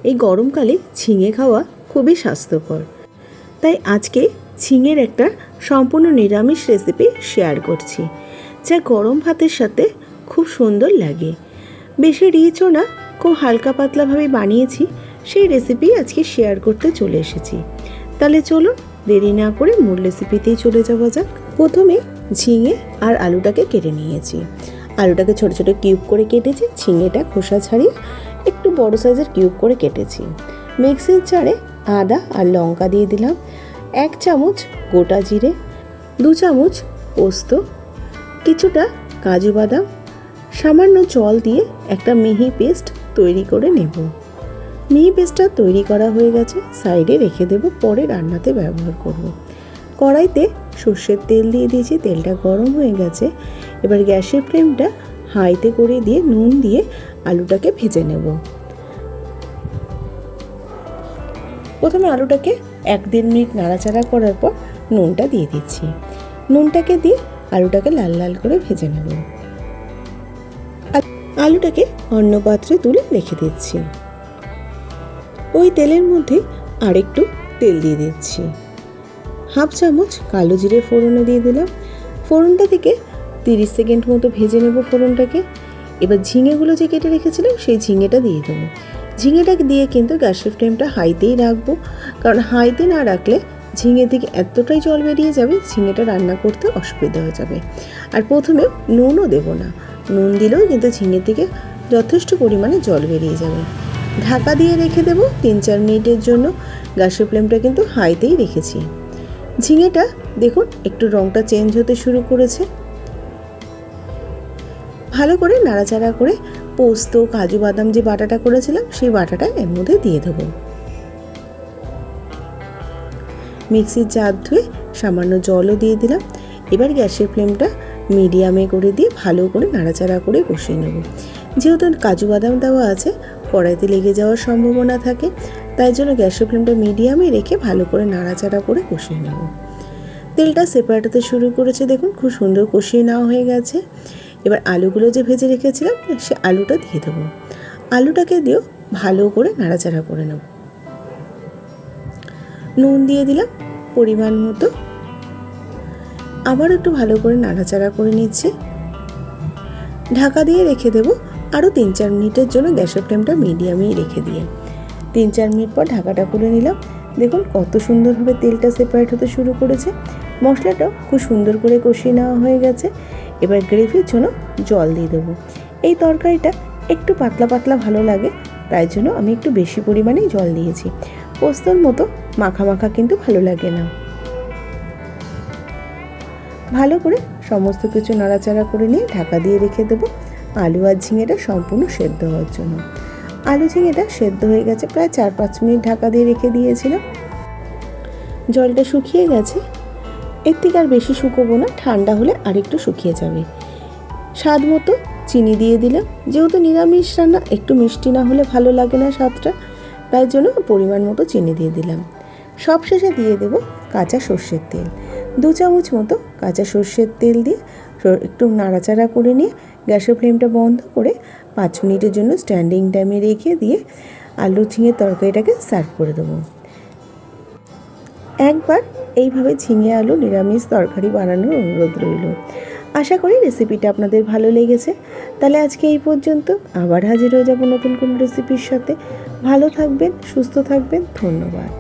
এই গরমকালে ঝিঙে খাওয়া খুবই স্বাস্থ্যকর, তাই আজকে ঝিঙের একটা সম্পূর্ণ নিরামিষ রেসিপি শেয়ার করছি, যা গরম ভাতের সাথে খুব সুন্দর লাগে। বেশি রিচও না, খুব হালকা পাতলাভাবে বানিয়েছি। সেই রেসিপি আজকে শেয়ার করতে চলে এসেছি। তাহলে চলুন দেরি না করে মূল রেসিপিতেই চলে যাওয়া যাক। প্রথমে ঝিঙে আর আলুটাকে কেটে নিয়েছি। আলুটাকে ছোট ছোট কিউব করে কেটেছি, ঝিঙেটা খোসা ছাড়িয়ে একটু বড় সাইজের কিউব করে কেটেছি। মিক্সির জারে আদা আর লঙ্কা দিয়ে দিলাম, 1 চামচ গোটা জিরে, 2 চামচ পোস্ত, কিছুটা কাজু বাদাম, সামান্য জল দিয়ে একটা মিহি পেস্ট তৈরি করে নেব। মিহি পেস্টটা তৈরি করা হয়ে গেছে, সাইডে রেখে দেব, পরে রান্নাতে ব্যবহার করব। কড়াইতে সর্ষের তেল দিয়ে দিয়েছি, তেলটা গরম হয়ে গেছে। এবার গ্যাসের ফ্লেমটা হাইতে করে দিয়ে নুন দিয়ে আলুটাকে ভেজে নেব। প্রথমে আলুটাকে 1-1.5 মিনিট নাড়াচাড়া করার পর নুনটা দিয়ে দিচ্ছি। নুনটাকে দিয়ে আলুটাকে লাল লাল করে ভেজে নেব। আলুটাকে অন্য পাত্রে তুলে রেখে দিচ্ছি। ওই তেলের মধ্যে আরেকটু তেল দিয়ে দিচ্ছি। 1/2 চামচ কালো জিরে ফোড়নে দিয়ে দিলাম। ফোড়নটা থেকে 30 সেকেন্ড মতো ভেজে নেব ফোড়নটাকে। এবার ঝিঙেগুলো যে কেটে রেখেছিলাম সেই ঝিঙেটা দিয়ে দেবো। ঝিঙেটাকে দিয়ে কিন্তু গ্যাসের ফ্লেমটা হাইতেই রাখবো, কারণ হাইতে না রাখলে ঝিঙে থেকে এতটাই জল বেরিয়ে যাবে, ঝিঙেটা রান্না করতে অসুবিধা হয়ে যাবে। আর প্রথমে নুনও দেবো না, নুন দিলেও কিন্তু ঝিঙে থেকে যথেষ্ট পরিমাণে জল বেরিয়ে যাবে। ঢাকা দিয়ে রেখে দেবো 3-4 মিনিটের জন্য। গ্যাসের ফ্লেমটা কিন্তু হাইতেই রেখেছি। ঝিঙেটা দেখুন একটু রঙটা চেঞ্জ হতে শুরু করেছে। ভালো করে নাড়াচাড়া করে পোস্ত কাজু বাদাম যে বাটাটা করেছিলাম সেই বাটাটা এর মধ্যে দিয়ে দেবো। মিক্সির জার ধুয়ে সামান্য জলও দিয়ে দিলাম। এবার গ্যাসের ফ্লেমটা মিডিয়ামে করে দিয়ে ভালো করে নাড়াচাড়া করে কষিয়ে নেব। যেহেতু কাজু বাদাম দেওয়া আছে, কড়াইতে লেগে যাওয়ার সম্ভাবনা থাকে, তাই জন্য গ্যাসের ফ্লেমটা মিডিয়ামে রেখে ভালো করে নাড়াচাড়া করে কষিয়ে নেব। তেলটা সেপারেট হতে শুরু করেছে, দেখুন খুব সুন্দর কষিয়ে নেওয়া হয়ে গেছে। এবার আলুগুলো যে ভেজে রেখেছিলাম সে আলুটা দিয়ে দেবো। আলুটাকে দিয়েও ভালো করে নাড়াচাড়া করে নেব। নুন দিয়ে দিলাম পরিমাণ মতো। আবার একটু ভালো করে নাড়াচাড়া করে নিচ্ছি। ঢাকা দিয়ে রেখে দেবো আরও 3-4 মিনিটের জন্য, গ্যাসের ফ্লেমটা মিডিয়ামেই রেখে দিয়ে। 3-4 মিনিট পর ঢাকাটা খুলে নিলাম। দেখুন কত সুন্দরভাবে তেলটা সেপারেট হতে শুরু করেছে। মশলাটাও খুব সুন্দর করে কষিয়ে নেওয়া হয়ে গেছে। এবার গ্রেভির জন্য জল দিয়ে দেবো। এই তরকারিটা একটু পাতলা পাতলা ভালো লাগে, তাই জন্য আমি একটু বেশি পরিমাণেই জল দিয়েছি। পোস্তর মতো মাখা মাখা কিন্তু ভালো লাগে না। ভালো করে সমস্ত কিছু নাড়াচাড়া করে নিয়ে ঢাকা দিয়ে রেখে দেবো আলু আর ঝিঙেটা সম্পূর্ণ সেদ্ধ হওয়ার জন্য। আলু ঝিঙেটা সেদ্ধ হয়ে গেছে, প্রায় 4-5 মিনিট ঢাকা দিয়ে রেখে দিয়েছিলাম। জলটা শুকিয়ে গেছে, এর থেকে আর বেশি শুকোবো না, ঠান্ডা হলে আর একটু শুকিয়ে যাবে। স্বাদ মতো চিনি দিয়ে দিলাম। যেহেতু নিরামিষ রান্না, একটু মিষ্টি না হলে ভালো লাগে না স্বাদটা, তাই জন্য পরিমাণ মতো চিনি দিয়ে দিলাম। সবশেষে দিয়ে দেবো কাঁচা সর্ষের তেল। 2 চামচ মতো কাঁচা সর্ষের তেল দিয়ে একটু নাড়াচাড়া করে নিয়ে গ্যাসের ফ্লেমটা বন্ধ করে 5 মিনিটের জন্য স্ট্যান্ডিং টাইমে রেখে দিয়ে আলু ঝিঙে তরকারিটাকে সার্ভ করে দেবো। একবার এইভাবে ঝিঙে আলু নিরামিষ তরকারি বানানোর অনুরোধ রইল। আশা করি রেসিপিটা আপনাদের ভালো লেগেছে। তাহলে আজকে এই পর্যন্ত, আবার হাজির হয়ে যাব নতুন কোনো রেসিপির সাথে। ভালো থাকবেন, সুস্থ থাকবেন, ধন্যবাদ।